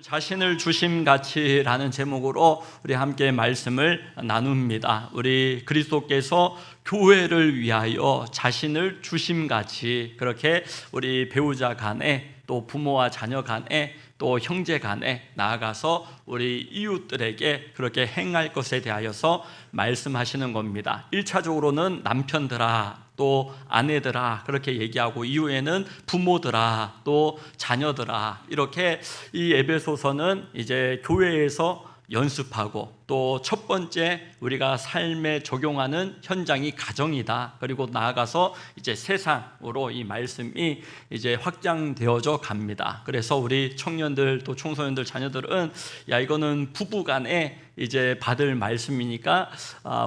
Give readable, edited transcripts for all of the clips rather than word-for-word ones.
자신을 주심같이라는 제목으로 우리 함께 말씀을 나눕니다. 우리 그리스도께서 교회를 위하여 자신을 주심같이 그렇게 우리 배우자 간에 또 부모와 자녀 간에 또 형제 간에 나아가서 우리 이웃들에게 그렇게 행할 것에 대하여서 말씀하시는 겁니다. 1차적으로는 남편들아 또 아내들아 그렇게 얘기하고, 이후에는 부모들아 또 자녀들아, 이렇게 이 에베소서는 이제 교회에서 연습하고, 또 첫 번째 우리가 삶에 적용하는 현장이 가정이다. 그리고 나아가서 이제 세상으로 이 말씀이 이제 확장되어져 갑니다. 그래서 우리 청년들 또 청소년들 자녀들은 야, 이거는 부부간에 이제 받을 말씀이니까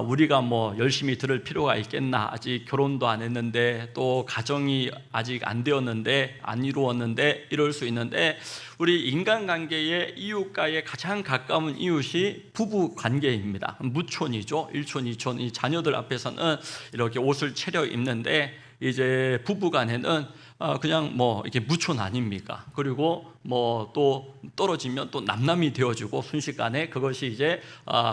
우리가 뭐 열심히 들을 필요가 있겠나, 아직 결혼도 안 했는데 또 가정이 아직 안 되었는데 안 이루었는데 이럴 수 있는데, 우리 인간관계의 이웃과의 가장 가까운 이웃이 부부 관계입니다. 무촌이죠. 1촌, 2촌. 이 자녀들 앞에서는 이렇게 옷을 차려 입는데, 이제 부부간에는 그냥 뭐 이렇게 무촌 아닙니까? 그리고 뭐 또 떨어지면 또 남남이 되어주고, 순식간에 그것이 이제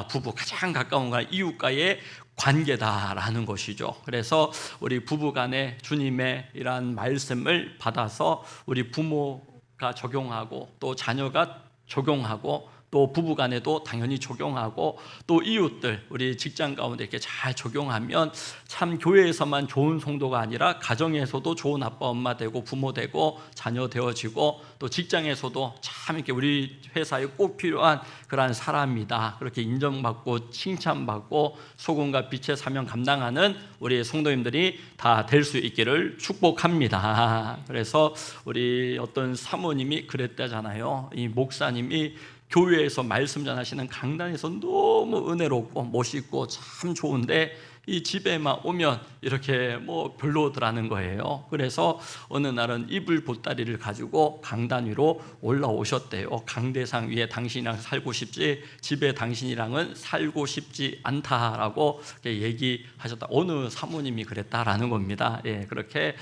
부부 가장 가까운 이웃과의 관계다라는 것이죠. 그래서 우리 부부간에 주님의 이러한 말씀을 받아서 우리 부모가 적용하고, 또 자녀가 적용하고, 또 부부간에도 당연히 적용하고, 또 이웃들 우리 직장 가운데 이렇게 잘 적용하면 참 교회에서만 좋은 성도가 아니라 가정에서도 좋은 아빠 엄마 되고 부모 되고 자녀 되어지고, 또 직장에서도 참 이렇게 우리 회사에 꼭 필요한 그러한 사람이다, 그렇게 인정받고 칭찬받고 소금과 빛의 사명 감당하는 우리 성도님들이 다 될 수 있기를 축복합니다. 그래서 우리 어떤 사모님이 그랬다잖아요. 이 목사님이 교회에서 말씀 전하시는 강단에서 너무 은혜롭고 멋있고 참 좋은데, 이 집에만 오면 이렇게 뭐 별로더라는 거예요. 그래서 어느 날은 이불 보따리를 가지고 강단 위로 올라오셨대요. 강대상 위에 당신이랑 살고 싶지 집에 당신이랑은 살고 싶지 않다라고 얘기하셨다. 어느 사모님이 그랬다라는 겁니다. 예, 그렇게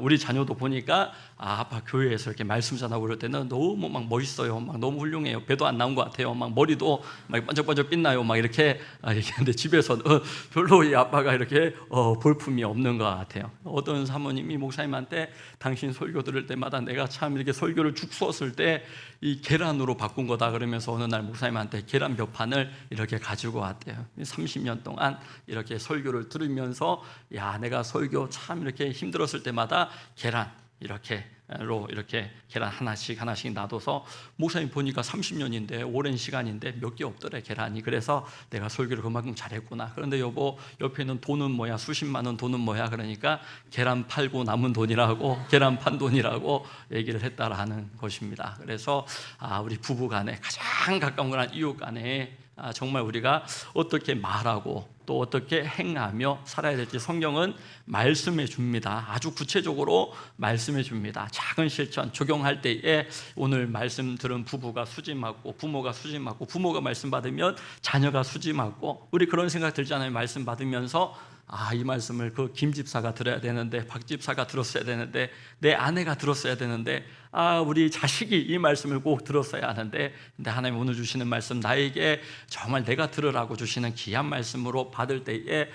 우리 자녀도 보니까 아빠 교회에서 이렇게 말씀 전하고 그럴 때는 너무 막 멋있어요. 막 너무 훌륭해요. 배도 안 나온 것 같아요. 막 머리도 막 반짝반짝 빛나요. 막 이렇게 얘기하는데, 집에서는 별로 이 아빠가 이렇게 볼품이 없는 것 같아요. 어떤 사모님이 목사님한테 당신 설교 들을 때마다 내가 참 이렇게 설교를 죽 썼을 때 이 계란으로 바꾼 거다 그러면서 어느 날 목사님한테 계란 몇 판을 이렇게 가지고 왔대요. 30년 동안 이렇게 설교를 들으면서 야, 내가 설교 참 이렇게 힘들었을 때마다 계란 이렇게 계란 하나씩 놔둬서, 목사님 보니까 30년인데 오랜 시간인데 몇 개 없더래 계란이. 그래서 내가 설교를 그만큼 잘했구나. 그런데 여보, 옆에는 돈은 뭐야, 수십만 원 돈은 뭐야, 그러니까 계란 팔고 남은 돈이라고, 계란 판 돈이라고 얘기를 했다라는 것입니다. 그래서 우리 부부 간에 가장 가까운 거란 이웃 간에 정말 우리가 어떻게 말하고 또 어떻게 행하며 살아야 될지 성경은 말씀해 줍니다. 아주 구체적으로 말씀해 줍니다. 작은 실천 적용할 때에 오늘 말씀 들은 부부가 수지 맞고 부모가 수지 맞고, 부모가 말씀 받으면 자녀가 수지 맞고, 우리 그런 생각 들잖아요. 말씀 받으면서 이 말씀을 그 김 집사가 들어야 되는데, 박 집사가 들었어야 되는데, 내 아내가 들었어야 되는데, 우리 자식이 이 말씀을 꼭 들었어야 하는데, 근데 하나님 오늘 주시는 말씀, 나에게 정말 내가 들으라고 주시는 귀한 말씀으로 받을 때에,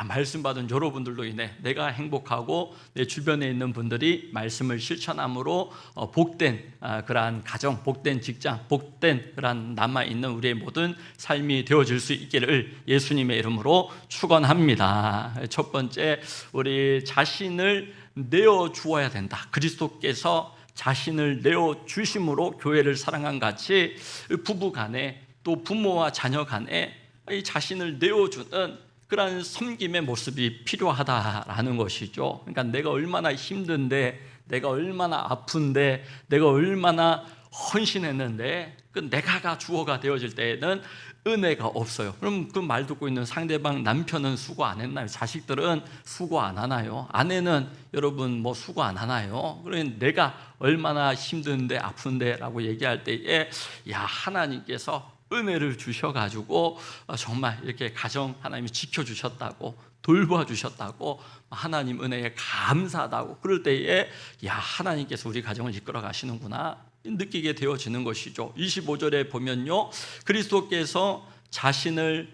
말씀 받은 여러분들로 인해 내가 행복하고 내 주변에 있는 분들이 말씀을 실천함으로 복된 그러한 가정, 복된 직장, 복된 그러한 남아있는 우리의 모든 삶이 되어질 수 있기를 예수님의 이름으로 축원합니다. 첫 번째, 우리 자신을 내어주어야 된다. 그리스도께서 자신을 내어주심으로 교회를 사랑한 같이 부부 간에 또 부모와 자녀 간에 이 자신을 내어주는 그러한 섬김의 모습이 필요하다라는 것이죠. 그러니까 내가 얼마나 힘든데, 내가 얼마나 아픈데, 내가 얼마나 헌신했는데 그 내가가 주어가 되어질 때에는 은혜가 없어요. 그럼 그 말 듣고 있는 상대방 남편은 수고 안 했나요? 자식들은 수고 안 하나요? 아내는 여러분 뭐 수고 안 하나요? 그러니 내가 얼마나 힘든데 아픈데 라고 얘기할 때에 하나님께서 은혜를 주셔가지고 정말 이렇게 가정 하나님이 지켜주셨다고, 돌봐주셨다고, 하나님 은혜에 감사하다고, 그럴 때에 하나님께서 우리 가정을 이끌어 가시는구나, 느끼게 되어지는 것이죠. 25절에 보면요, 그리스도께서 자신을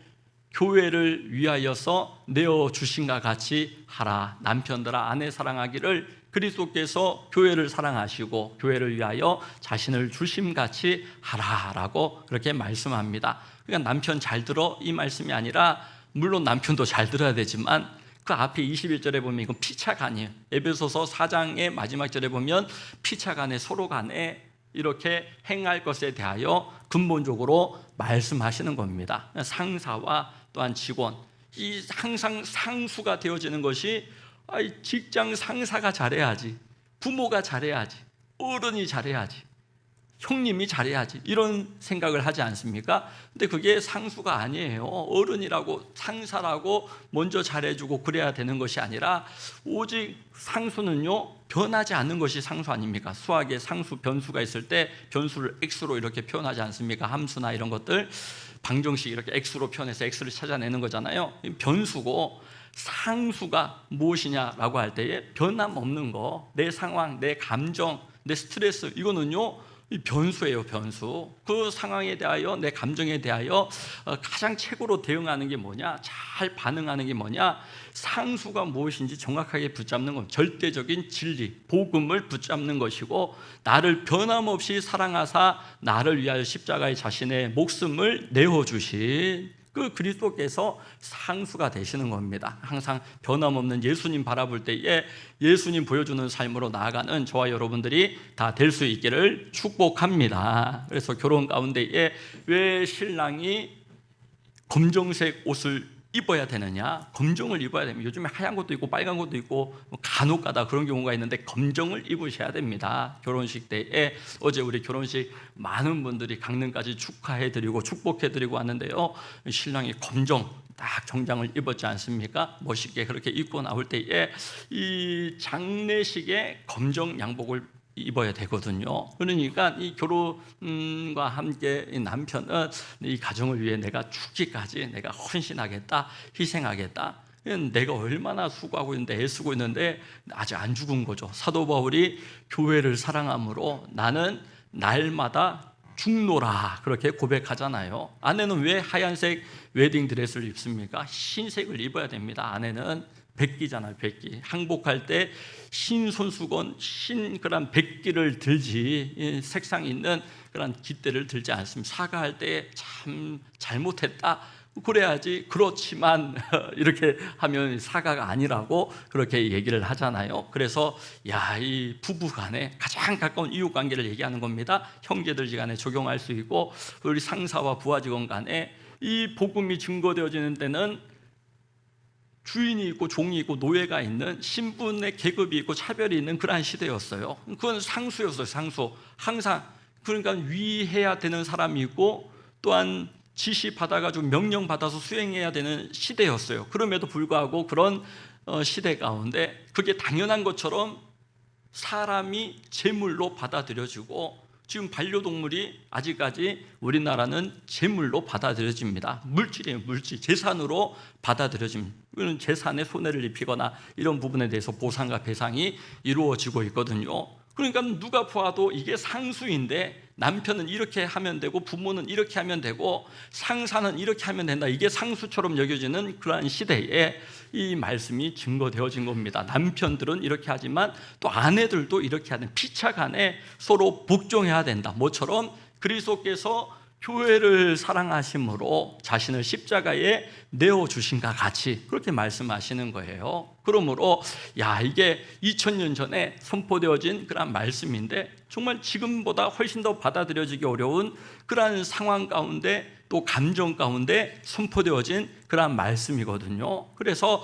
교회를 위하여서 내어주신과 같이 하라. 남편들아 아내 사랑하기를 그리스도께서 교회를 사랑하시고 교회를 위하여 자신을 주심같이 하라라고 그렇게 말씀합니다. 그러니까 남편 잘 들어 이 말씀이 아니라, 물론 남편도 잘 들어야 되지만 그 앞에 21절에 보면 이건 피차간이에요. 에베소서 4장의 마지막 절에 보면 피차간에 서로 간에 이렇게 행할 것에 대하여 근본적으로 말씀하시는 겁니다. 상사와 또한 직원, 이 항상 상수가 되어지는 것이 직장 상사가 잘해야지, 부모가 잘해야지, 어른이 잘해야지, 형님이 잘해야지, 이런 생각을 하지 않습니까? 근데 그게 상수가 아니에요. 어른이라고 상사라고 먼저 잘해주고 그래야 되는 것이 아니라, 오직 상수는요 변하지 않는 것이 상수 아닙니까? 수학에 상수 변수가 있을 때 변수를 x로 이렇게 표현하지 않습니까? 함수나 이런 것들 방정식 이렇게 x로 표현해서 x를 찾아내는 거잖아요. 변수고, 상수가 무엇이냐라고 할 때에 변함없는 거, 내 상황, 내 감정, 내 스트레스, 이거는요 이 변수예요. 변수. 그 상황에 대하여, 내 감정에 대하여 가장 최고로 대응하는 게 뭐냐, 잘 반응하는 게 뭐냐, 상수가 무엇인지 정확하게 붙잡는 것, 절대적인 진리, 복음을 붙잡는 것이고, 나를 변함없이 사랑하사 나를 위하여 십자가에 자신의 목숨을 내어주신 그 그리스도께서 상수가 되시는 겁니다. 항상 변함없는 예수님 바라볼 때에 예수님 보여주는 삶으로 나아가는 저와 여러분들이 다 될 수 있기를 축복합니다. 그래서 결혼 가운데에 왜 신랑이 검정색 옷을 입어야 되느냐? 검정을 입어야 됩니다. 요즘에 하얀 것도 있고 빨간 것도 있고 간혹 가다 그런 경우가 있는데 검정을 입으셔야 됩니다. 결혼식 때에 어제 우리 결혼식 많은 분들이 강릉까지 축하해드리고 축복해드리고 왔는데요, 신랑이 검정 딱 정장을 입었지 않습니까? 멋있게 그렇게 입고 나올 때에 이 장례식에 검정 양복을 입어야 되거든요. 그러니까 이 결혼과 함께 이 남편은 이 가정을 위해 내가 죽기까지 내가 헌신하겠다, 희생하겠다. 내가 얼마나 수고하고 있는데, 애쓰고 있는데 아직 안 죽은 거죠. 사도 바울이 교회를 사랑함으로 나는 날마다 죽노라 그렇게 고백하잖아요. 아내는 왜 하얀색 웨딩드레스를 입습니까? 흰색을 입어야 됩니다. 아내는 백기잖아요. 백기. 항복할 때 흰 손수건, 흰 그런 백기를 들지, 색상 있는 그런 깃대를 들지 않습니다. 사과할 때 참 잘못했다 그래야지, 그렇지만 이렇게 하면 사과가 아니라고 그렇게 얘기를 하잖아요. 그래서 이 부부간에 가장 가까운 이웃관계를 얘기하는 겁니다. 형제들 간에 적용할 수 있고, 우리 상사와 부하 직원 간에 이 복음이 증거되어지는 때는 주인이 있고 종이 있고 노예가 있는, 신분의 계급이 있고 차별이 있는 그러한 시대였어요. 그건 상수였어요. 상수. 항상 그러니까 위해야 되는 사람이 있고, 또한 지시 받아가지고 명령 받아서 수행해야 되는 시대였어요. 그럼에도 불구하고 그런 시대 가운데 그게 당연한 것처럼 사람이 제물로 받아들여지고, 지금 반려동물이 아직까지 우리나라는 제물로 받아들여집니다. 물질이에요. 물질. 재산으로 받아들여집니다. 이건 재산에 손해를 입히거나 이런 부분에 대해서 보상과 배상이 이루어지고 있거든요. 그러니까 누가 보아도 이게 상수인데, 남편은 이렇게 하면 되고 부모는 이렇게 하면 되고 상사는 이렇게 하면 된다, 이게 상수처럼 여겨지는 그러한 시대에 이 말씀이 증거되어진 겁니다. 남편들은 이렇게 하지만 또 아내들도 이렇게 하는, 피차간에 서로 복종해야 된다. 뭐처럼 그리스도께서 교회를 사랑하심으로 자신을 십자가에 내어주신과 같이 그렇게 말씀하시는 거예요. 그러므로 이게 2000년 전에 선포되어진 그런 말씀인데, 정말 지금보다 훨씬 더 받아들여지기 어려운 그러한 상황 가운데, 또 감정 가운데 선포되어진 그런 말씀이거든요. 그래서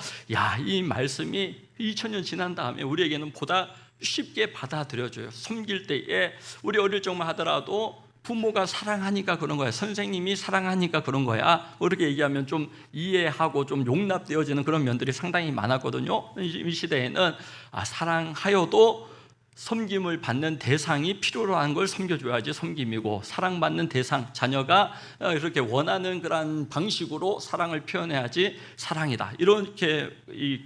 이 말씀이 2000년 지난 다음에 우리에게는 보다 쉽게 받아들여져요. 섬길 때에 우리 어릴 적만 하더라도 부모가 사랑하니까 그런 거야, 선생님이 사랑하니까 그런 거야, 그렇게 얘기하면 좀 이해하고 좀 용납되어지는 그런 면들이 상당히 많았거든요. 이 시대에는 사랑하여도 섬김을 받는 대상이 필요로 한 걸 섬겨줘야지 섬김이고, 사랑받는 대상, 자녀가 이렇게 원하는 그런 방식으로 사랑을 표현해야지 사랑이다. 이렇게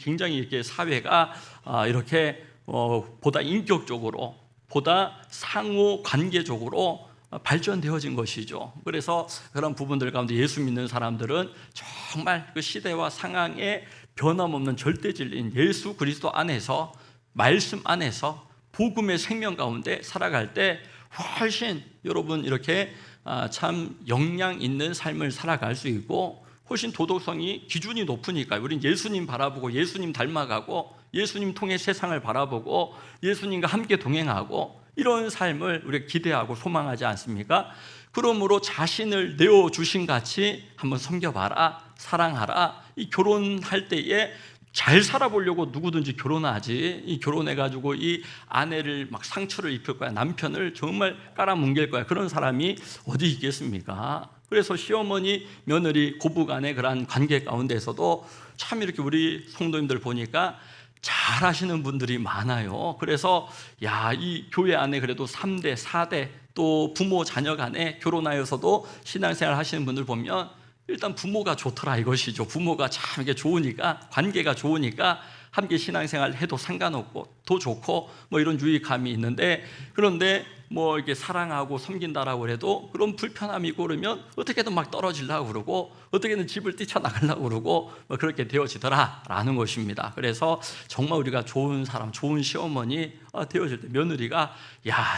굉장히 이렇게 사회가 이렇게 보다 인격적으로, 보다 상호 관계적으로 발전되어진 것이죠. 그래서 그런 부분들 가운데 예수 믿는 사람들은 정말 그 시대와 상황에 변함없는 절대 진리인 예수 그리스도 안에서, 말씀 안에서 복음의 생명 가운데 살아갈 때 훨씬 여러분 이렇게 참 영향 있는 삶을 살아갈 수 있고, 훨씬 도덕성이 기준이 높으니까 우린 예수님 바라보고 예수님 닮아가고 예수님 통해 세상을 바라보고 예수님과 함께 동행하고 이런 삶을 우리가 기대하고 소망하지 않습니까? 그러므로 자신을 내어주신 같이 한번 섬겨봐라, 사랑하라. 이 결혼할 때에 잘 살아보려고 누구든지 결혼하지, 이 결혼해가지고 이 아내를 막 상처를 입힐 거야, 남편을 정말 깔아뭉갤 거야, 그런 사람이 어디 있겠습니까? 그래서 시어머니, 며느리, 고부간의 그러한 관계 가운데서도 참 이렇게 우리 성도님들 보니까 잘 하시는 분들이 많아요. 그래서 이 교회 안에 그래도 3대, 4대 또 부모, 자녀 간에 결혼하여서도 신앙생활 하시는 분들 보면 일단 부모가 좋더라 이것이죠. 부모가 참 이게 좋으니까, 관계가 좋으니까 함께 신앙생활 해도 상관없고 더 좋고 뭐 이런 유익함이 있는데, 그런데 뭐 이렇게 사랑하고 섬긴다라고 해도 그런 불편함이 있고 그러면 어떻게든 막 떨어지려고 그러고 어떻게든 집을 뛰쳐나가려고 그러고 뭐 그렇게 되어지더라라는 것입니다. 그래서 정말 우리가 좋은 사람, 좋은 시어머니 되어질 때 며느리가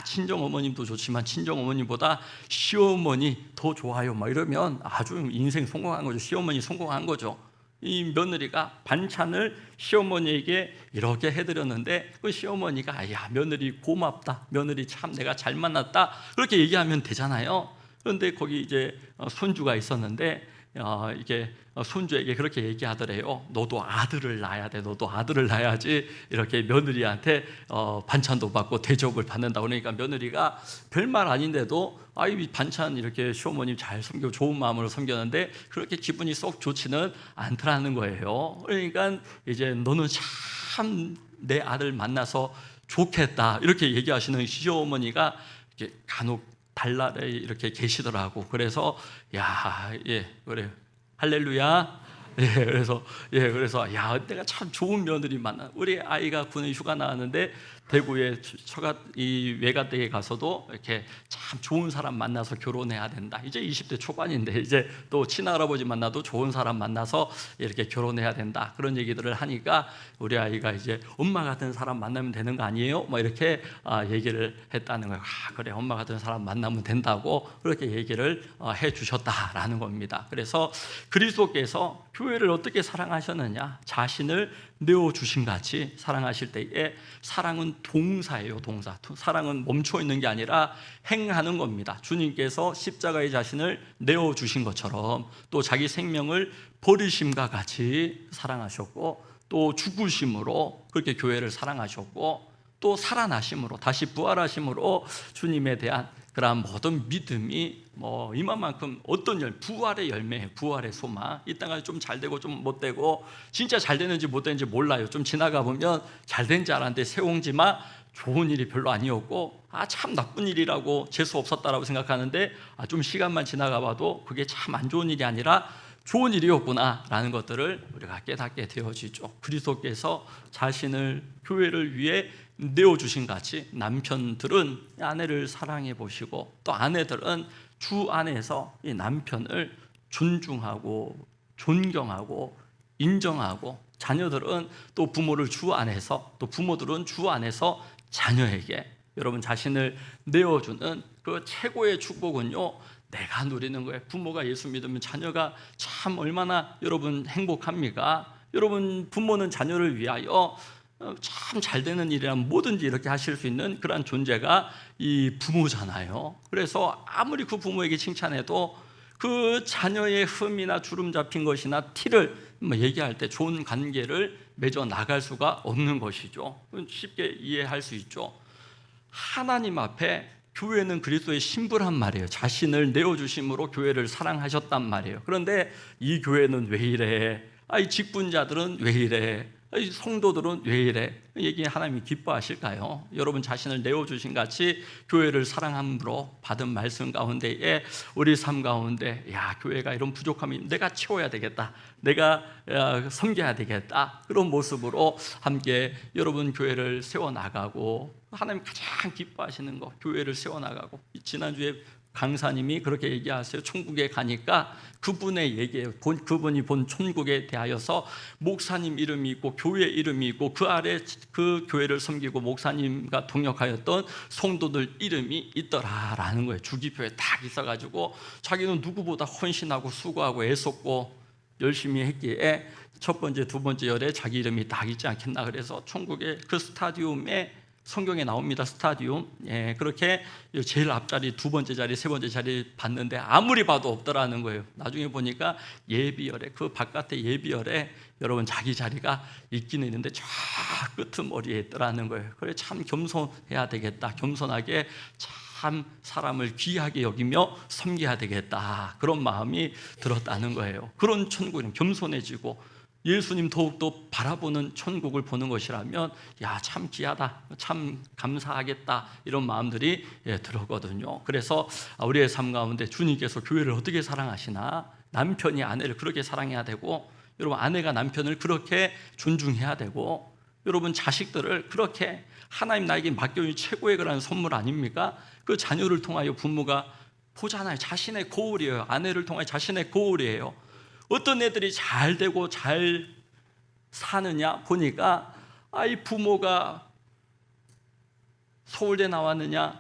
친정어머님도 좋지만 친정어머님보다 시어머니 더 좋아요 막 이러면 아주 인생 성공한 거죠. 시어머니 성공한 거죠. 이 며느리가 반찬을 시어머니에게 이렇게 해드렸는데 그 시어머니가 며느리 고맙다, 며느리 참 내가 잘 만났다, 그렇게 얘기하면 되잖아요. 그런데 거기 이제 손주가 있었는데 이게 손주에게 그렇게 얘기하더래요. 너도 아들을 낳아야 돼, 너도 아들을 낳아야지 이렇게 며느리한테 반찬도 받고 대접을 받는다. 그러니까 며느리가 별말 아닌데도 이 반찬 이렇게 시어머님 잘 섬겨 좋은 마음으로 섬겼는데 그렇게 기분이 쏙 좋지는 않더라는 거예요. 그러니까 이제 너는 참 내 아들 만나서 좋겠다 이렇게 얘기하시는 시어머니가 이렇게 간혹 달날에 이렇게 계시더라고. 그래서 그래 할렐루야. 그래서 내가 참 좋은 며느리 만나. 우리 아이가 군에 휴가 나왔는데 대구에 이 외가댁에 가서도 이렇게 참 좋은 사람 만나서 결혼해야 된다. 이제 20대 초반인데 이제 또 친할아버지 만나도 좋은 사람 만나서 이렇게 결혼해야 된다. 그런 얘기들을 하니까 우리 아이가 이제 엄마 같은 사람 만나면 되는 거 아니에요? 뭐 이렇게 얘기를 했다는 거예요. 그래, 엄마 같은 사람 만나면 된다고 그렇게 얘기를 해주셨다라는 겁니다. 그래서 그리스도께서 교회를 어떻게 사랑하셨느냐? 자신을 내어주신 같이 사랑하실 때에, 사랑은 동사예요. 동사. 사랑은 멈춰 있는 게 아니라 행하는 겁니다. 주님께서 십자가의 자신을 내어주신 것처럼 또 자기 생명을 버리심과 같이 사랑하셨고, 또 죽으심으로 그렇게 교회를 사랑하셨고, 또 살아나심으로, 다시 부활하심으로 주님에 대한 그러한 모든 믿음이 이만큼 어떤 부활의 열매예요. 부활의 소망. 이 땅에 좀 잘 되고 좀 못 되고, 진짜 잘 되는지 못 되는지 몰라요. 좀 지나가 보면 잘 된 줄 알았는데 세옹지마 좋은 일이 별로 아니었고, 참 나쁜 일이라고 재수 없었다라고 생각하는데 좀 시간만 지나가 봐도 그게 참 안 좋은 일이 아니라 좋은 일이었구나 라는 것들을 우리가 깨닫게 되어지죠. 그리스도께서 자신을 교회를 위해 내어주신 같이 남편들은 아내를 사랑해 보시고, 또 아내들은 주 안에서 이 남편을 존중하고 존경하고 인정하고, 자녀들은 또 부모를 주 안에서, 또 부모들은 주 안에서 자녀에게 여러분 자신을 내어주는 그 최고의 축복은요, 내가 누리는 거예요. 부모가 예수 믿으면 자녀가 참 얼마나 여러분 행복합니까? 여러분 부모는 자녀를 위하여 참 잘 되는 일이라면 뭐든지 이렇게 하실 수 있는 그런 존재가 이 부모잖아요. 그래서 아무리 그 부모에게 칭찬해도 그 자녀의 흠이나 주름 잡힌 것이나 티를 얘기할 때 좋은 관계를 맺어 나갈 수가 없는 것이죠. 쉽게 이해할 수 있죠. 하나님 앞에 교회는 그리스도의 신부란 말이에요. 자신을 내어주심으로 교회를 사랑하셨단 말이에요. 그런데 이 교회는 왜 이래? 이 직분자들은 왜 이래? 이 성도들은 왜 이래? 얘기 하나님이 기뻐하실까요? 여러분 자신을 내어주신 같이 교회를 사랑함으로 받은 말씀 가운데에 우리 삶 가운데 교회가 이런 부족함이 내가 채워야 되겠다, 내가 섬겨야 되겠다, 그런 모습으로 함께 여러분 교회를 세워나가고, 하나님 가장 기뻐하시는 거, 교회를 세워나가고. 지난주에 강사님이 그렇게 얘기하세요. 천국에 가니까 그분의 얘기예요. 그분이 본 천국에 대하여서 목사님 이름이 있고 교회 이름이 있고 그 아래 그 교회를 섬기고 목사님과 동역하였던 성도들 이름이 있더라라는 거예요. 주기표에 딱 있어가지고 자기는 누구보다 헌신하고 수고하고 애썼고 열심히 했기에 첫 번째, 두 번째 열에 자기 이름이 딱 있지 않겠나. 그래서 천국의 그 스타디움에 성경에 나옵니다. 스타디움. 예, 그렇게 제일 앞자리, 두 번째 자리, 세 번째 자리 봤는데 아무리 봐도 없더라는 거예요. 나중에 보니까 예비열에, 그 바깥에 예비열에 여러분 자기 자리가 있기는 있는데 저 끄트머리에 있더라는 거예요. 그래 참 겸손해야 되겠다. 겸손하게 참 사람을 귀하게 여기며 섬겨야 되겠다. 그런 마음이 들었다는 거예요. 그런 천국은 겸손해지고 예수님 더욱더 바라보는 천국을 보는 것이라면 야, 참 귀하다, 참 감사하겠다, 이런 마음들이 들었거든요. 그래서 우리의 삶 가운데 주님께서 교회를 어떻게 사랑하시나, 남편이 아내를 그렇게 사랑해야 되고, 여러분 아내가 남편을 그렇게 존중해야 되고, 여러분 자식들을 그렇게, 하나님 나에게 맡겨준 최고의 그런 선물 아닙니까? 그 자녀를 통하여 부모가 보잖아요. 자신의 거울이에요. 아내를 통하여 자신의 거울이에요. 어떤 애들이 잘 되고 잘 사느냐 보니까 이 부모가 서울대 나왔느냐,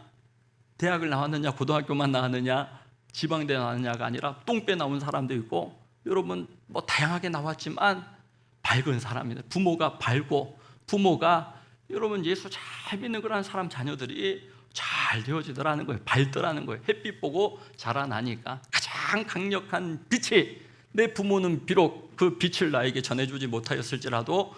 대학을 나왔느냐, 고등학교만 나왔느냐, 지방대 나왔느냐가 아니라 똥배 나온 사람도 있고, 여러분 뭐 다양하게 나왔지만 밝은 사람이다. 부모가 밝고, 부모가 여러분 예수 잘 믿는 그런 사람 자녀들이 잘 되어지더라는 거예요. 밝더라는 거예요. 햇빛 보고 자라나니까. 가장 강력한 빛이, 내 부모는 비록 그 빛을 나에게 전해주지 못하였을지라도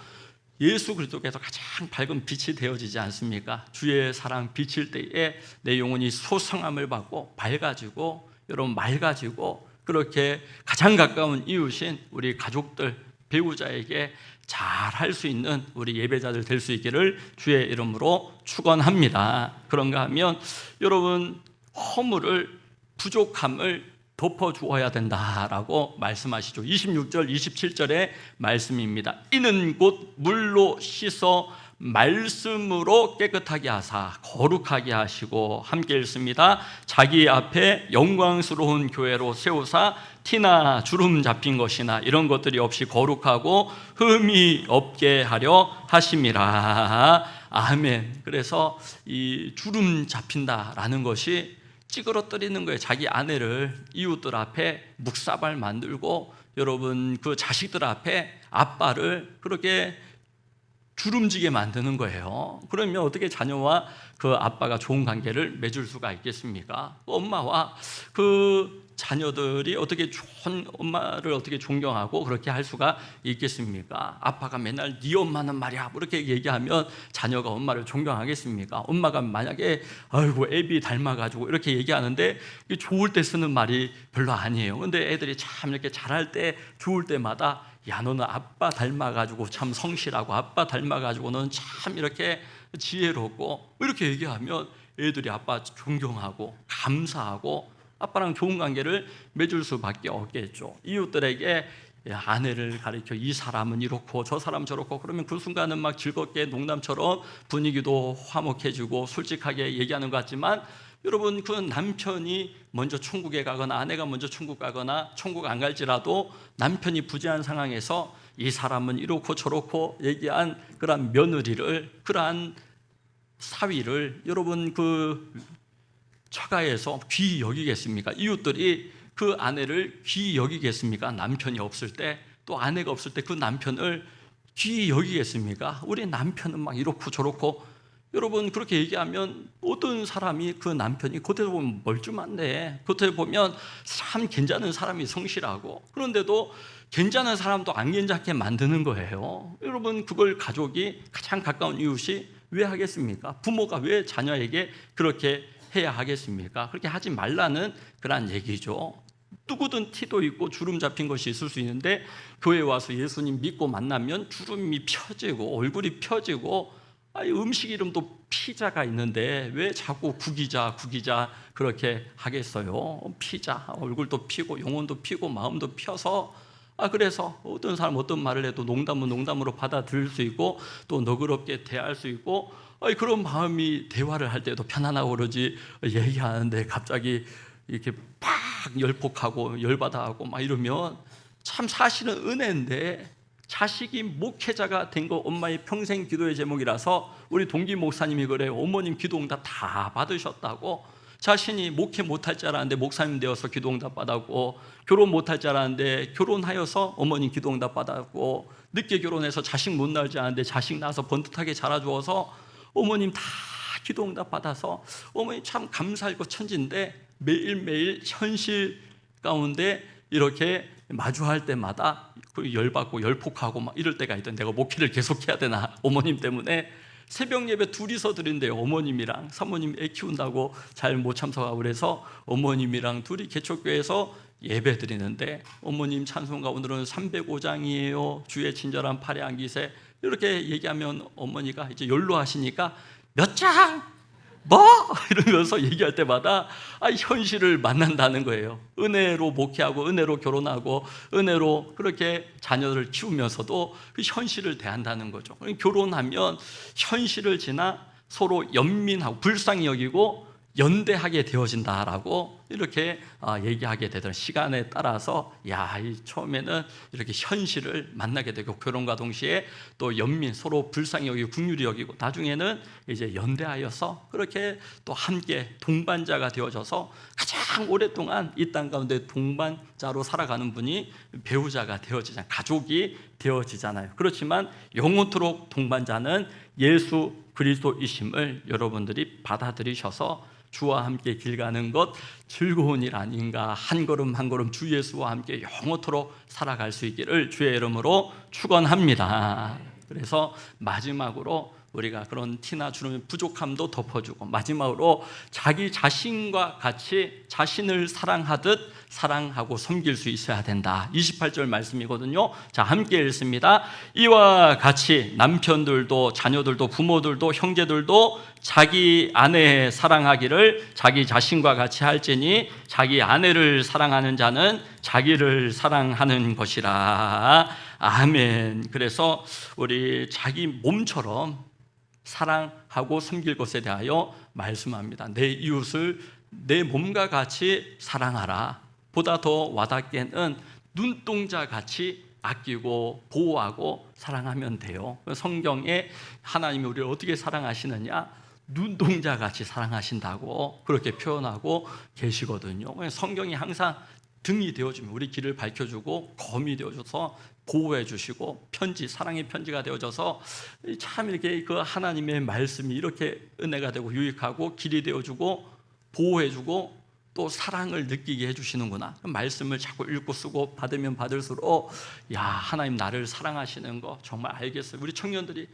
예수 그리스도께서 가장 밝은 빛이 되어지지 않습니까? 주의 사랑 비칠 때에 내 영혼이 소성함을 받고 밝아지고, 여러분 맑아지고, 그렇게 가장 가까운 이웃인 우리 가족들, 배우자에게 잘 할 수 있는 우리 예배자들 될 수 있기를 주의 이름으로 축원합니다. 그런가 하면 여러분 허물을, 부족함을 덮어주어야 된다라고 말씀하시죠. 26절, 27절의 말씀입니다. 이는 곧 물로 씻어 말씀으로 깨끗하게 하사 거룩하게 하시고, 함께 읽습니다. 자기 앞에 영광스러운 교회로 세우사 티나 주름 잡힌 것이나 이런 것들이 없이 거룩하고 흠이 없게 하려 하심이라. 아멘. 그래서 이 주름 잡힌다라는 것이 찌그러뜨리는 거예요. 자기 아내를 이웃들 앞에 묵사발 만들고, 여러분 그 자식들 앞에 아빠를 그렇게 주름지게 만드는 거예요. 그러면 어떻게 자녀와 그 아빠가 좋은 관계를 맺을 수가 있겠습니까? 엄마와 그 자녀들이 어떻게 좋은 엄마를 어떻게 존경하고 그렇게 할 수가 있겠습니까? 아빠가 맨날 네 엄마는 말이야 그렇게 얘기하면 자녀가 엄마를 존경하겠습니까? 엄마가 만약에 아이고 애비 닮아가지고 이렇게 얘기하는데 좋을 때 쓰는 말이 별로 아니에요. 근데 애들이 참 이렇게 잘할 때, 좋을 때마다 야, 너는 아빠 닮아가지고 참 성실하고, 아빠 닮아가지고 너는 참 이렇게 지혜롭고, 이렇게 얘기하면 애들이 아빠 존경하고 감사하고 아빠랑 좋은 관계를 맺을 수밖에 없겠죠. 이웃들에게 아내를 가리켜 이 사람은 이렇고 저 사람 저렇고 그러면 그 순간은 막 즐겁게 농담처럼 분위기도 화목해지고 솔직하게 얘기하는 것 같지만, 여러분 그 남편이 먼저 천국에 가거나 아내가 먼저 천국 가거나 천국 안 갈지라도 남편이 부재한 상황에서 이 사람은 이렇고 저렇고 얘기한 그러한 며느리를, 그러한 사위를 여러분 그 처가에서 귀히 여기겠습니까? 이웃들이 그 아내를 귀히 여기겠습니까? 남편이 없을 때, 또 아내가 없을 때 그 남편을 귀히 여기겠습니까? 우리 남편은 막 이렇고 저렇고. 여러분 그렇게 얘기하면 어떤 사람이 그 남편이 겉에 보면 멀쩡한데, 겉에 보면 참 괜찮은 사람이 성실하고, 그런데도 괜찮은 사람도 안 괜찮게 만드는 거예요. 여러분 그걸 가족이, 가장 가까운 이웃이 왜 하겠습니까? 부모가 왜 자녀에게 그렇게 해야 하겠습니까? 그렇게 하지 말라는 그런 얘기죠. 누구든 티도 있고 주름 잡힌 것이 있을 수 있는데, 교회 와서 예수님 믿고 만나면 주름이 펴지고 얼굴이 펴지고, 음식 이름도 피자가 있는데 왜 자꾸 구기자 그렇게 하겠어요? 피자, 얼굴도 피고 영혼도 피고 마음도 펴서, 그래서 어떤 사람 어떤 말을 해도 농담은 농담으로 받아들일 수 있고 또 너그럽게 대할 수 있고, 그런 마음이 대화를 할 때도 편안하고 그러지, 얘기하는데 갑자기 이렇게 팍 열폭하고 열받아하고 막 이러면 참 사실은 은혜인데, 자식이 목회자가 된 거 엄마의 평생 기도의 제목이라서 우리 동기 목사님이 그래요. 어머님 기도응답 다 받으셨다고. 자신이 목회 못할 줄 알았는데 목사님 되어서 기도응답 받았고, 결혼 못할 줄 알았는데 결혼하여서 어머님 기도응답 받았고, 늦게 결혼해서 자식 못 낳을 줄 알았는데 자식 낳아서 번듯하게 자라주어서 어머님 다 기도응답 받아서 어머니 참 감사하고 천진데, 매일매일 현실 가운데 이렇게 마주할 때마다 열받고 열폭하고 막 이럴 때가 있던, 내가 목회를 계속해야 되나 어머님 때문에. 새벽 예배 둘이서 드린대요. 어머님이랑 사모님 애 키운다고 잘 못 참석하고 그래서 어머님이랑 둘이 개척교회에서 예배 드리는데, 어머님 찬송가 오늘은 305장이에요 주의 친절한 팔에 안기세, 이렇게 얘기하면 어머니가 이제 연로하시니까 몇 장? 뭐? 이러면서 얘기할 때마다 현실을 만난다는 거예요. 은혜로 목회하고 은혜로 결혼하고 은혜로 그렇게 자녀를 키우면서도 그 현실을 대한다는 거죠. 결혼하면 현실을 지나 서로 연민하고 불쌍히 여기고 연대하게 되어진다라고 이렇게 얘기하게 되던, 시간에 따라서 처음에는 이렇게 현실을 만나게 되고, 결혼과 동시에 또 연민, 서로 불쌍히 여기고 긍휼히 여기고, 나중에는 이제 연대하여서 그렇게 또 함께 동반자가 되어져서 가장 오랫동안 이 땅 가운데 동반자로 살아가는 분이 배우자가 되어지잖아요. 가족이 되어지잖아요. 그렇지만 영원토록 동반자는 예수 그리스도이심을 여러분들이 받아들이셔서 주와 함께 길 가는 것 즐거운 일 아닌가. 한 걸음 한 걸음 주 예수와 함께 영원토록 살아갈 수 있기를 주의 이름으로 축원합니다. 그래서 마지막으로 우리가 그런 티나 주름의 부족함도 덮어주고, 마지막으로 자기 자신과 같이 자신을 사랑하듯 사랑하고 섬길 수 있어야 된다. 28절 말씀이거든요. 자, 함께 읽습니다. 이와 같이 남편들도 자녀들도 부모들도 형제들도 자기 아내 사랑하기를 자기 자신과 같이 할지니, 자기 아내를 사랑하는 자는 자기를 사랑하는 것이라. 아멘. 그래서 우리 자기 몸처럼 사랑하고 섬길 것에 대하여 말씀합니다. 내 이웃을 내 몸과 같이 사랑하라. 보다 더 와닿게는 눈동자 같이 아끼고 보호하고 사랑하면 돼요. 성경에 하나님이 우리를 어떻게 사랑하시느냐, 눈동자 같이 사랑하신다고 그렇게 표현하고 계시거든요. 성경이 항상 등이 되어주면, 우리 길을 밝혀주고 검이 되어줘서 보호해 주시고, 편지, 사랑의 편지가 되어져서 참 이렇게 그 하나님의 말씀이 이렇게 은혜가 되고 유익하고 길이 되어주고 보호해주고 또 사랑을 느끼게 해주시는구나. 말씀을 자꾸 읽고 쓰고 받으면 받을수록 하나님 나를 사랑하시는 거 정말 알겠어요. 우리 청년들이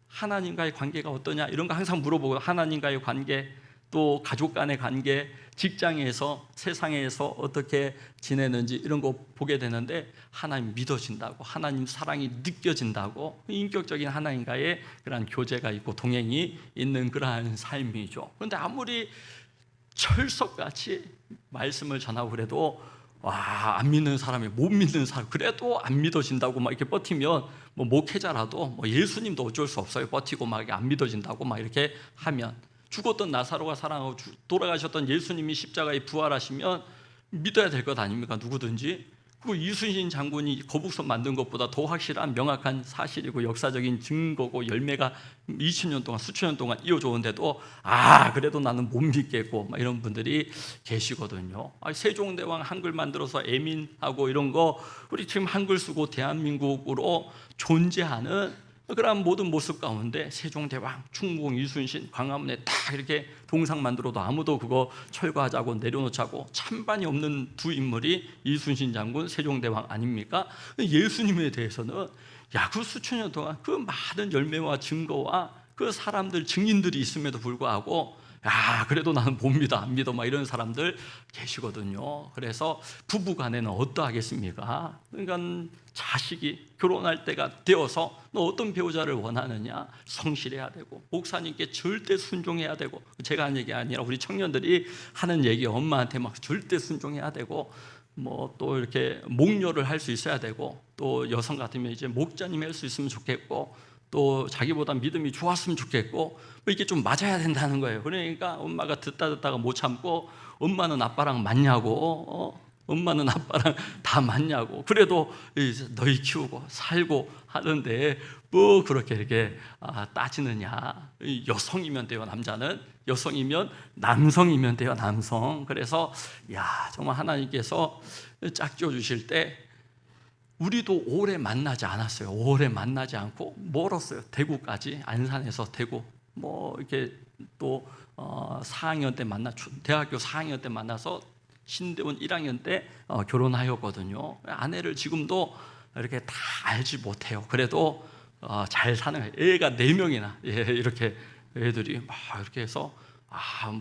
하나님과의 관계가 어떠냐 이런 거 항상 물어보고, 하나님과의 관계, 또 가족 간의 관계, 직장에서 세상에서 어떻게 지내는지 이런 거 보게 되는데, 하나님 믿어진다고, 하나님 사랑이 느껴진다고, 인격적인 하나님과의 그런 교제가 있고 동행이 있는 그러한 삶이죠. 그런데 아무리 철석같이 말씀을 전하고 그래도 안 믿는 사람이, 못 믿는 사람 그래도 안 믿어진다고 막 이렇게 버티면, 목회자라도 예수님도 어쩔 수 없어요. 버티고 막 안 믿어진다고 막 이렇게 하면, 죽었던 나사로가 살아나고 돌아가셨던 예수님이 십자가에 부활하시면 믿어야 될 것 아닙니까? 누구든지. 그리고 이순신 장군이 거북선 만든 것보다 더 확실한 명확한 사실이고 역사적인 증거고, 열매가 20년 동안 수천 년 동안 이어져 오는데도 그래도 나는 못 믿겠고 막 이런 분들이 계시거든요. 세종대왕 한글 만들어서 애민하고 이런 거, 우리 지금 한글 쓰고 대한민국으로 존재하는 그런 모든 모습 가운데 세종대왕, 충무공, 이순신, 광화문에 딱 이렇게 동상 만들어도 아무도 그거 철거하자고 내려놓자고 찬반이 없는 두 인물이 이순신 장군, 세종대왕 아닙니까? 예수님에 대해서는 그 수천 년 동안 그 많은 열매와 증거와 그 사람들, 증인들이 있음에도 불구하고 그래도 나는 못 믿어, 안 믿어 막 이런 사람들 계시거든요. 그래서 부부 간에는 어떠하겠습니까? 그러니까 자식이 결혼할 때가 되어서 너 어떤 배우자를 원하느냐, 성실해야 되고 목사님께 절대 순종해야 되고, 제가 하는 얘기 아니라 우리 청년들이 하는 얘기, 엄마한테 막 절대 순종해야 되고, 또 이렇게 목료를 할 수 있어야 되고, 또 여성 같으면 이제 목자님 할 수 있으면 좋겠고, 또 자기보다 믿음이 좋았으면 좋겠고 뭐 이게 좀 맞아야 된다는 거예요. 그러니까 엄마가 듣다가 못 참고 엄마는 아빠랑 맞냐고, 엄마는 아빠랑 다 맞냐고, 그래도 너희 키우고 살고 하는데 뭐 그렇게 이렇게 따지느냐. 여성이면 돼요, 남자는. 여성이면 남성이면 돼요, 남성. 그래서 정말 하나님께서 짝지어 주실 때 우리도 오래 만나지 않았어요. 오래 만나지 않고 멀었어요. 대구까지, 안산에서 대구. 뭐 이렇게 또 4학년 때 대학교 4학년 때 만나서 신대원 1학년 때 결혼하였거든요. 아내를 지금도 이렇게 다 알지 못해요. 그래도 잘 사는 거예요. 애가 4명이나 이렇게 애들이 막 이렇게 해서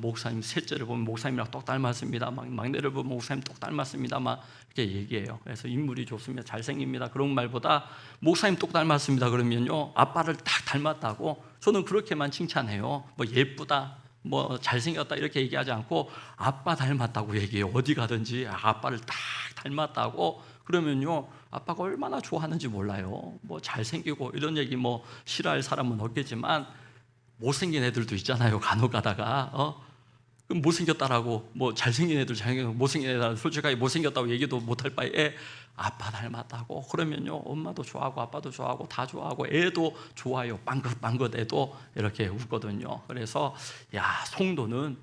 목사님 셋째를 보면 목사님이랑 똑 닮았습니다. 막내를 보면 목사님 똑 닮았습니다. 막 이렇게 얘기해요. 그래서 인물이 좋습니다. 잘생깁니다. 그런 말보다 목사님 똑 닮았습니다. 그러면요, 아빠를 딱 닮았다고 저는 그렇게만 칭찬해요. 뭐 예쁘다, 뭐 잘생겼다 이렇게 얘기하지 않고 아빠 닮았다고 얘기해요. 어디 가든지 아빠를 딱 닮았다고 그러면요, 아빠가 얼마나 좋아하는지 몰라요. 뭐 잘생기고 이런 얘기 뭐 싫어할 사람은 없겠지만 못생긴 애들도 있잖아요. 간혹 가다가 그럼 못생겼다라고, 뭐 잘생긴 애들 잘생기고 못생긴 애들 솔직하게 못생겼다고 얘기도 못할 바에 아빠 닮았다고 그러면요, 엄마도 좋아하고 아빠도 좋아하고 다 좋아하고 애도 좋아요. 빵긋빵긋 애도 이렇게 웃거든요. 그래서 성도는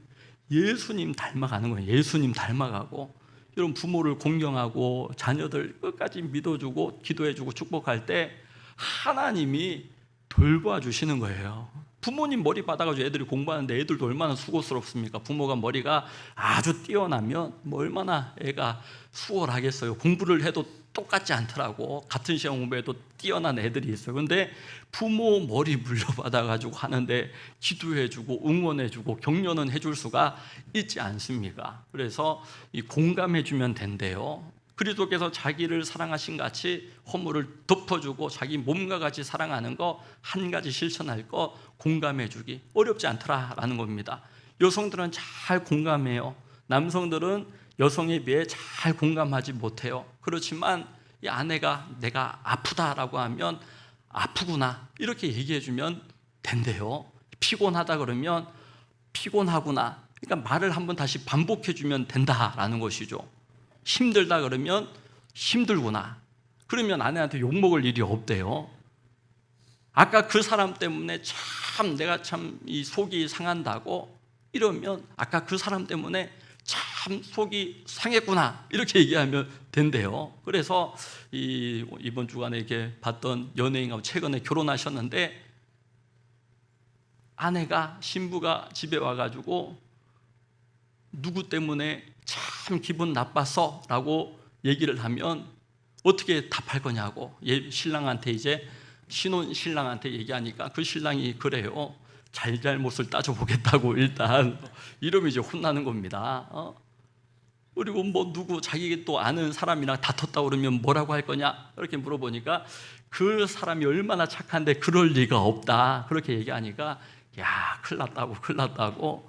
예수님 닮아가는 거예요. 예수님 닮아가고, 여러분 부모를 공경하고 자녀들 끝까지 믿어주고 기도해주고 축복할 때 하나님이 돌봐주시는 거예요. 부모님 머리 받아가지고 애들이 공부하는데 애들도 얼마나 수고스럽습니까? 부모가 머리가 아주 뛰어나면 뭐 얼마나 애가 수월하겠어요. 공부를 해도 똑같지 않더라고. 같은 시간 공부해도 뛰어난 애들이 있어요. 근데 부모 머리 물려받아가지고 하는데 기도해주고 응원해주고 격려는 해줄 수가 있지 않습니까? 그래서 이 공감해주면 된대요. 그리스도께서 자기를 사랑하신 같이 허물을 덮어주고 자기 몸과 같이 사랑하는 거 한 가지 실천할 거 공감해주기 어렵지 않더라라는 겁니다. 여성들은 잘 공감해요. 남성들은 여성에 비해 잘 공감하지 못해요. 그렇지만 이 아내가 내가 아프다라고 하면 아프구나 이렇게 얘기해주면 된대요. 피곤하다 그러면 피곤하구나, 그러니까 말을 한번 다시 반복해주면 된다라는 것이죠. 힘들다 그러면 힘들구나, 그러면 아내한테 욕먹을 일이 없대요. 아까 그 사람 때문에 참 내가 참 이 속이 상한다고 이러면 아까 그 사람 때문에 참 속이 상했구나 이렇게 얘기하면 된대요. 그래서 이번 주간에 이렇게 봤던 연예인하고 최근에 결혼하셨는데 아내가 신부가 집에 와가지고 누구 때문에 참 기분 나빴어 라고 얘기를 하면 어떻게 답할 거냐고 신랑한테 이제 신혼신랑한테 얘기하니까 그 신랑이 그래요. 잘잘못을 따져보겠다고 일단 이러면 이제 혼나는 겁니다. 그리고 뭐 누구 자기 또 아는 사람이랑 다퉜다 그러면 뭐라고 할 거냐 이렇게 물어보니까 그 사람이 얼마나 착한데 그럴 리가 없다 그렇게 얘기하니까 큰일 났다고.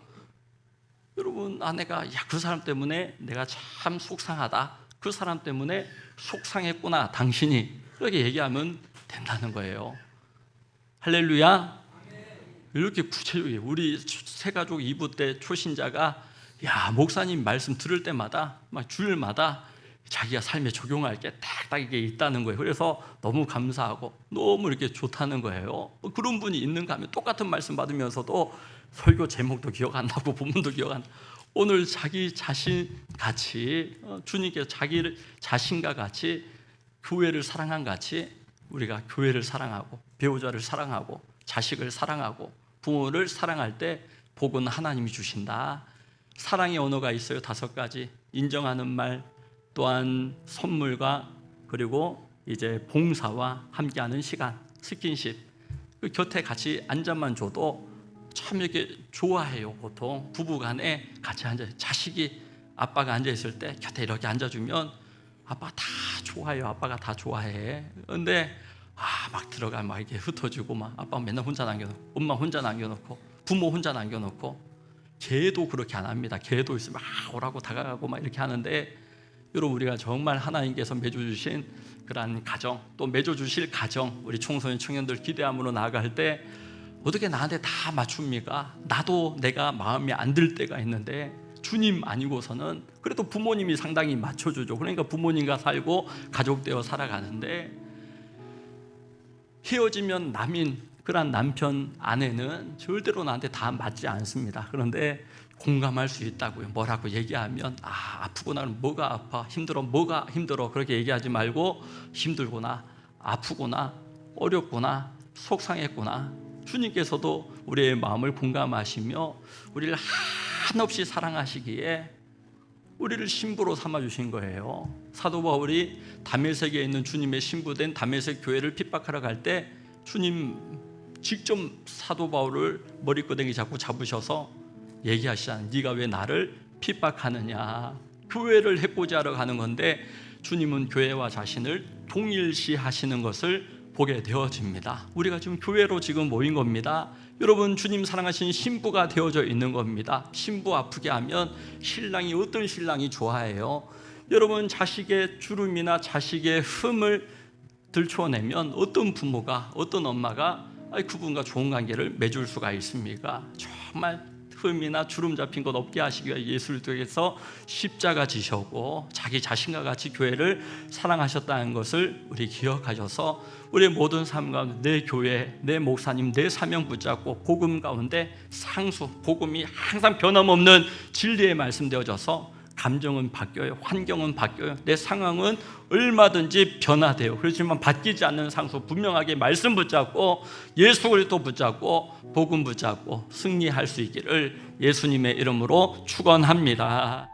여러분 아내가 그 사람 때문에 내가 참 속상하다, 그 사람 때문에 속상했구나 당신이, 그렇게 얘기하면 된다는 거예요. 할렐루야. 이렇게 구체적이에요. 우리 새가족 2부 때 초신자가 목사님 말씀 들을 때마다 막 주일마다 자기가 삶에 적용할 게 딱딱 이게 있다는 거예요. 그래서 너무 감사하고 너무 이렇게 좋다는 거예요. 그런 분이 있는가 하면 똑같은 말씀 받으면서도 설교 제목도 기억 안 나고 본문도 기억 안 나고, 오늘 자기 자신 같이 주님께서 자기를 자신과 같이 교회를 사랑한 같이 우리가 교회를 사랑하고 배우자를 사랑하고 자식을 사랑하고 부모를 사랑할 때 복은 하나님이 주신다. 사랑의 언어가 있어요. 5가지. 인정하는 말, 또한 선물과 그리고 이제 봉사와 함께하는 시간, 스킨십. 그 곁에 같이 앉아만 줘도 참 이렇게 좋아해요. 보통 부부간에 같이 앉아, 자식이 아빠가 앉아 있을 때 곁에 이렇게 앉아주면 아빠 다 좋아해요. 아빠가 다 좋아해. 근데 막 들어가 막 이렇게 흩어지고 막 아빠 맨날 혼자 남겨놓고 엄마 혼자 남겨놓고 부모 혼자 남겨놓고, 걔도 그렇게 안 합니다. 걔도 있으면 막 오라고 다가가고 막 이렇게 하는데 여러분, 우리가 정말 하나님께서 맺어주신 그러한 가정, 또 맺어주실 가정, 우리 청소년 청년들 기대함으로 나아갈 때 어떻게 나한테 다 맞춥니까? 나도 내가 마음에 안 들 때가 있는데 주님 아니고서는 그래도 부모님이 상당히 맞춰주죠. 그러니까 부모님과 살고 가족되어 살아가는데, 헤어지면 남인 그런 남편, 아내는 절대로 나한테 다 맞지 않습니다. 그런데 공감할 수 있다고요. 뭐라고 얘기하면 아프구나, 뭐가 아파, 힘들어, 뭐가 힘들어, 그렇게 얘기하지 말고 힘들구나, 아프구나, 어렵구나, 속상했구나. 주님께서도 우리의 마음을 공감하시며 우리를 한없이 사랑하시기에 우리를 신부로 삼아주신 거예요. 사도 바울이 다메섹에 있는 주님의 신부된 다메섹 교회를 핍박하러 갈 때 주님 직접 사도 바울을 머리끄댕이 잡으셔서 얘기하시잖아요. 네가 왜 나를 핍박하느냐. 교회를 해코지 하러 가는 건데 주님은 교회와 자신을 동일시 하시는 것을 보게 되어집니다. 우리가 지금 교회로 지금 모인 겁니다. 여러분, 주님 사랑하신 신부가 되어져 있는 겁니다. 신부 아프게 하면 신랑이, 어떤 신랑이 좋아해요? 여러분, 자식의 주름이나 자식의 흠을 들춰내면 어떤 부모가, 어떤 엄마가 그분과 좋은 관계를 맺을 수가 있습니까? 정말 흠이나 주름 잡힌 것 없게 하시기 위해 예수님께서 십자가 지셨고 자기 자신과 같이 교회를 사랑하셨다는 것을 우리 기억하셔서 우리의 모든 삶 가운데 내 교회, 내 목사님, 내 사명 붙잡고 복음 가운데 상수, 복음이 항상 변함없는 진리의 말씀되어져서 감정은 바뀌어요, 환경은 바뀌어요, 내 상황은 얼마든지 변화돼요. 그렇지만 바뀌지 않는 상수, 분명하게 말씀 붙잡고 예수 그리스도 붙잡고 복음 붙잡고 승리할 수 있기를 예수님의 이름으로 축원합니다.